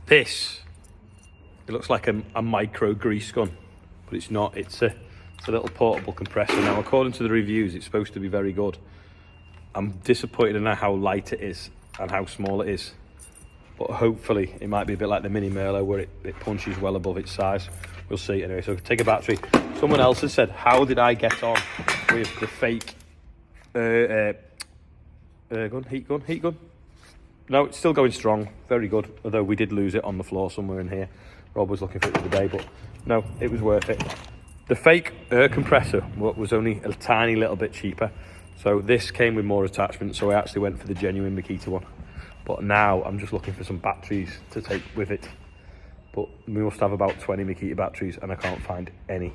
This, it looks like a micro grease gun, but it's not. It's a little portable compressor. Now, according to the reviews, it's supposed to be very good. I'm disappointed in how light it is and how small it is. But hopefully it might be a bit like the Mini Merlot where it punches well above its size. We'll see. Anyway, so take a battery. Someone else has said, how did I get on with the fake heat gun? No, it's still going strong. Very good. Although we did lose it on the floor somewhere in here. Rob was looking for it the other day, but no, it was worth it. The fake air compressor was only a tiny little bit cheaper. So this came with more attachments, so I actually went for the genuine Makita one. But now I'm just looking for some batteries to take with it. But we must have about 20 Makita batteries and I can't find any.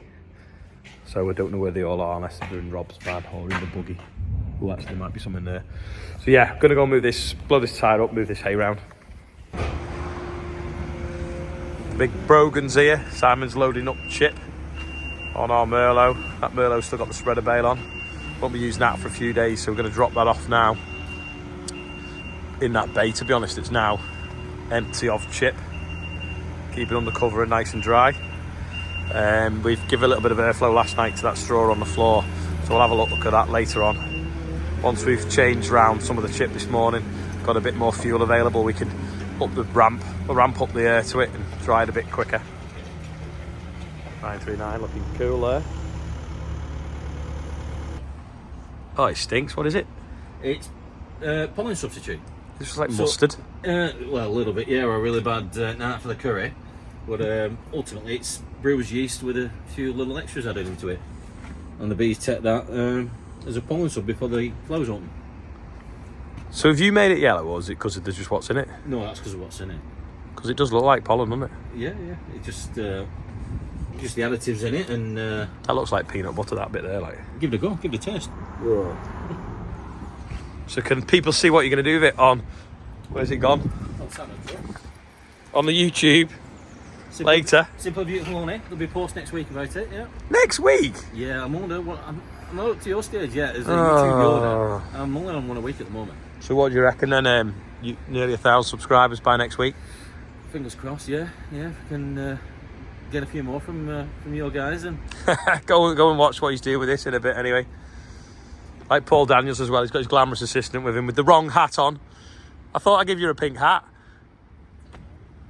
So I don't know where they all are unless they're in Rob's van or in the buggy. Oh, actually there might be some in there. So yeah, I'm gonna go move this, blow this tyre up, move this hay round. Big Brogan's here. Simon's loading up chip on our Merlot. That Merlot's still got the spreader bail on. Won't be using that for a few days, so we're going to drop that off now in that bay. To be honest, it's now empty of chip. Keep it under cover and nice and dry. We've given a little bit of airflow last night to that straw on the floor, so we'll have a look at that later on. Once we've changed round some of the chip this morning, got a bit more fuel available, we can up the ramp up the air to it and dry it a bit quicker. 939 looking cool there. Oh, it stinks. What is it? It's pollen substitute. It's just like mustard. Well, a little bit, yeah, or a really bad night for the curry. But ultimately, it's brewer's yeast with a few little extras added into it. And the bees take that as a pollen sub before the flowers open. So have you made it yellow, or is it because of just what's in it? No, that's because of what's in it. Because it does look like pollen, doesn't it? Yeah. It just the additives in it, and that looks like peanut butter, that bit there. Like, give it a go, give it a taste. Whoa. So can people see what you're going to do with it on? Where's it gone? On the YouTube. Later. Simple, beautiful, honey. There'll be a post next week about it. Yeah. Next week? Yeah, I'm not up to your stage yet as a YouTube builder. I'm only on 1 a week at the moment. So what do you reckon then? Nearly 1,000 subscribers by next week? Fingers crossed. Yeah. If we can get a few more from your guys and go and watch what he's doing with this in a bit anyway. Like Paul Daniels as well, he's got his glamorous assistant with him with the wrong hat on. I thought I'd give you a pink hat.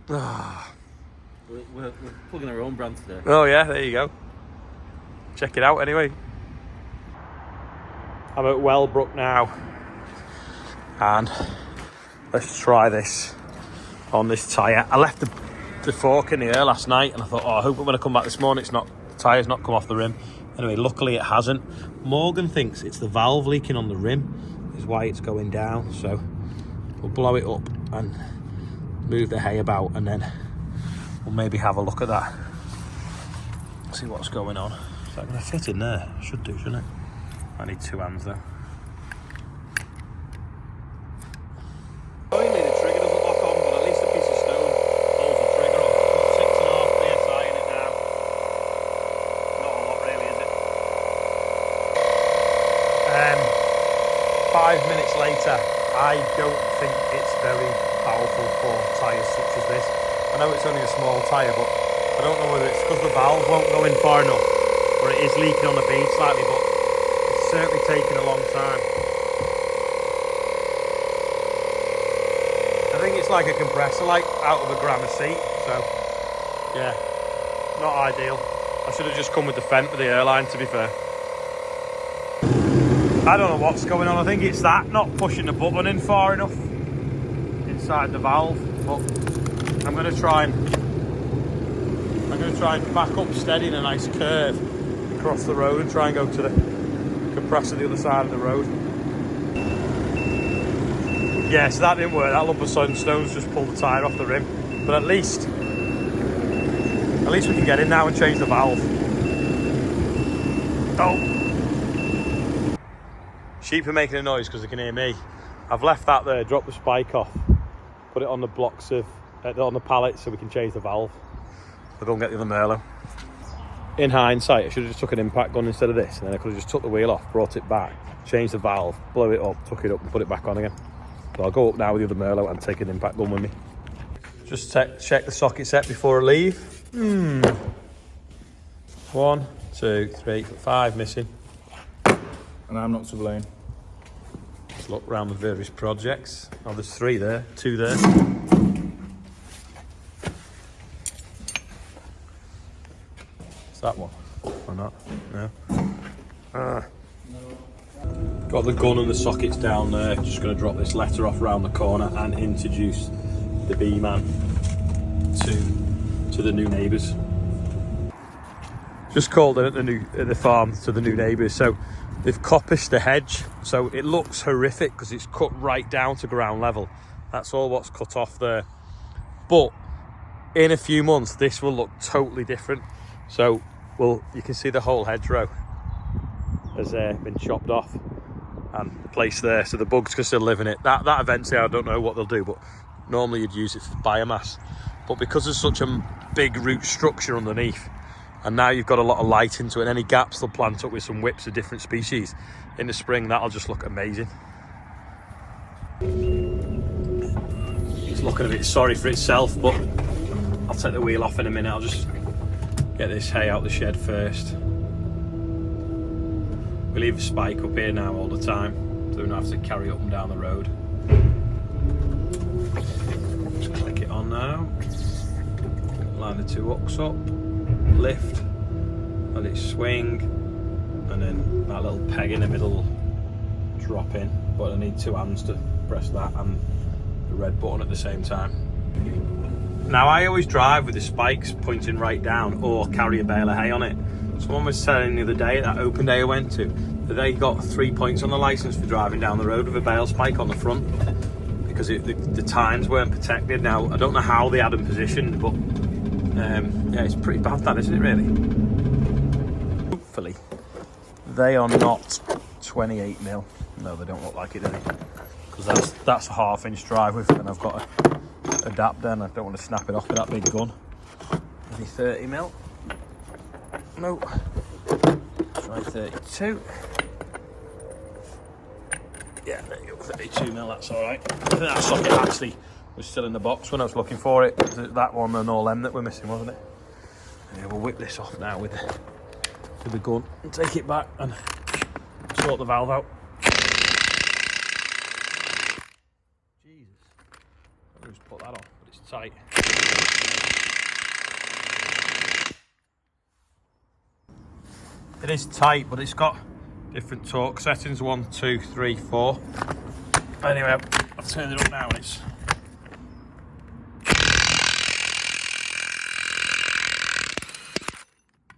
We're plugging our own brand today. Oh yeah, there you go. Check it out anyway. I'm at Wellbrook now and let's try this on this tyre. I left the fork in the air last night and I thought, I hope when I come back this morning the tyre's not come off the rim. Anyway, luckily it hasn't. Morgan thinks it's the valve leaking on the rim is why it's going down, so we'll blow it up and move the hay about and then we'll maybe have a look at that, see what's going on. Is that going to fit in there? Should do, shouldn't it? I need 2 hands though. Annoyingly, the trigger doesn't lock on, but at least a piece of stone holds the trigger on. It's got 6.5 psi in it now. Not a lot really, is it? 5 minutes later, I don't think it's very powerful for tyres such as this. I know it's only a small tyre, but I don't know whether it's because the valve won't go in far enough or it is leaking on the bead slightly, but it's certainly taking a long time. I think it's like a compressor, like out of a grandma seat, so yeah, not ideal. I should have just come with the Fent with the airline, to be fair. I don't know what's going on. I think it's that, not pushing the button in far enough inside the valve, but I'm going to try and back up steady in a nice curve across the road and try and go to the compressor the other side of the road. Yeah, so that didn't work. That lump of stones just pulled the tyre off the rim. But at least we can get in now and change the valve. Oh! Sheep are making a noise because they can hear me. I've left that there, dropped the spike off, put it on the blocks of on the pallet so we can change the valve. I'll go and get the other Merlot. In hindsight, I should have just took an impact gun instead of this, and then I could have just took the wheel off, brought it back, changed the valve, blow it up, took it up and put it back on again. So I'll go up now with the other Merlot and take an impact gun with me. Just check the socket set before I leave. 1, 2, 3, 5 missing. And I'm not to blame. Let's look around the various projects. Oh, there's 3 there, 2 there. Is that one? Or not? No. Got the gun and the sockets down there. Just going to drop this letter off around the corner and introduce the B-man to the new neighbours. Just called in at the farm to the new neighbours. So they've coppiced the hedge. So it looks horrific because it's cut right down to ground level. That's all what's cut off there. But in a few months, this will look totally different. So, well, you can see the whole hedgerow has been chopped off and placed there, so the bugs can still live in it. That eventually, I don't know what they'll do, but normally you'd use it for biomass. But because there's such a big root structure underneath, and now you've got a lot of light into it, and any gaps they'll plant up with some whips of different species. In the spring, that'll just look amazing. It's looking a bit sorry for itself, but I'll take the wheel off in a minute. I'll just get this hay out the shed first. We leave a spike up here now all the time, so we don't have to carry up and down the road. Just click it on now. Line the 2 hooks up, lift, let it swing, and then that little peg in the middle will drop in. But I need 2 hands to press that and the red button at the same time. Now I always drive with the spikes pointing right down or carry a bale of hay on it. Someone was telling the other day, at that open day I went to, that they got 3 points on the licence for driving down the road with a bale spike on the front because the tines weren't protected. Now, I don't know how they had them positioned, but yeah, it's pretty bad that, isn't it, really? Hopefully, they are not 28mm. No, they don't look like it, do they? Because that's a 1/2 inch drive with, and I've got a adapter and I don't want to snap it off with that big gun. Maybe 30mm. No. Try 32. Yeah, there you go, 32mm, that's alright. I think that socket actually was still in the box when I was looking for it. That one and all them that were missing, wasn't it? Yeah, we'll whip this off now with the gun and take it back and sort the valve out. Jesus. I'll just put that on, but it's tight. It is tight, but it's got different torque settings, 1, 2, 3, 4. Anyway, I've turned it up now and it's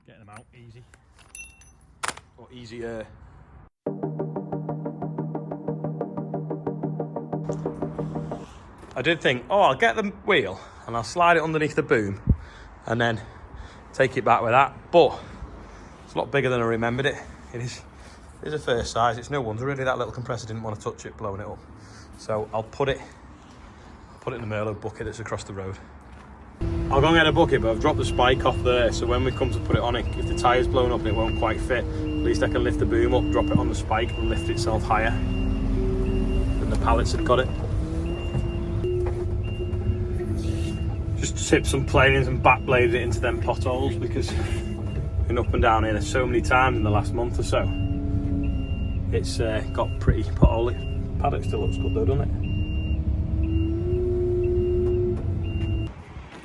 getting them out easy, or easier. I did think, oh, I'll get the wheel and I'll slide it underneath the boom and then take it back with that, but it's a lot bigger than I remembered it. It is a fair size. It's no wonder really that little compressor didn't want to touch it, blowing it up. So I'll put it in the Merlot bucket that's across the road. I'll go and get a bucket, but I've dropped the spike off there, so when we come to put it on it, if the tyre's blown up and it won't quite fit, at least I can lift the boom up, drop it on the spike and lift itself higher than the pallets had got it. Just tipped some planings and backbladed it into them potholes because been up and down here so many times in the last month or so. It's got pretty potholy. Paddock still looks good though, doesn't it?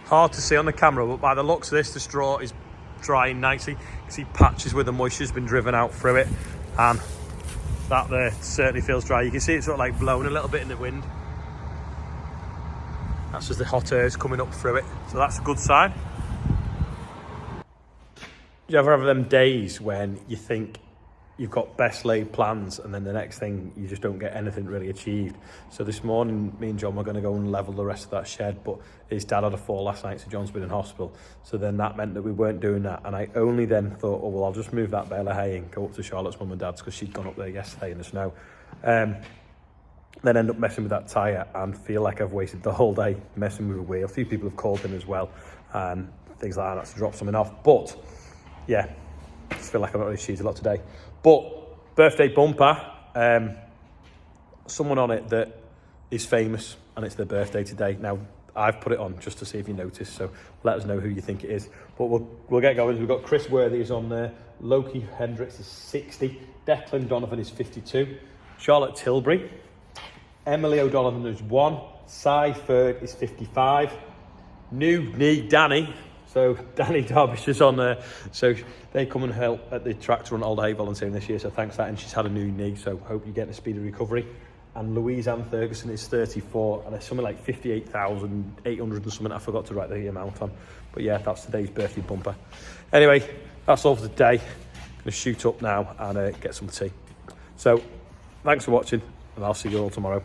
Hard to see on the camera, but by the looks of this, the straw is drying nicely. You can see patches where the moisture's been driven out through it, and that there certainly feels dry. You can see it sort of like blowing a little bit in the wind. That's just the hot air's coming up through it, so that's a good sign. Do you ever have them days when you think you've got best laid plans and then the next thing you just don't get anything really achieved? So this morning, me and John were going to go and level the rest of that shed, but his dad had a fall last night, so John's been in hospital. So then that meant that we weren't doing that. And I only then thought, oh, well, I'll just move that bale of hay and go up to Charlotte's mum and dad's because she'd gone up there yesterday in the snow. Then end up messing with that tyre and feel like I've wasted the whole day messing with a wheel. A few people have called in as well, things like that. I had to drop something off, but yeah, I just feel like I've not really achieved a lot today. But birthday bumper, someone on it that is famous and it's their birthday today. Now, I've put it on just to see if you notice, so let us know who you think it is. But we'll get going. We've got Chris Worthy is on there, Loki Hendricks is 60, Declan Donovan is 52, Charlotte Tilbury, Emily O'Donovan is 1, Cy Ferg is 55, new knee Danny, so Danny Derbyshire's on there, so they come and help at the tractor run Old Hay volunteering this year, so thanks for that, and she's had a new knee, so hope you're getting a speedy recovery. And Louise Ann Ferguson is 34, and it's something like 58,800 and something. I forgot to write the amount on, but yeah, that's today's birthday bumper. Anyway, that's all for today. I'm gonna shoot up now and get some tea. So thanks for watching, and I'll see you all tomorrow.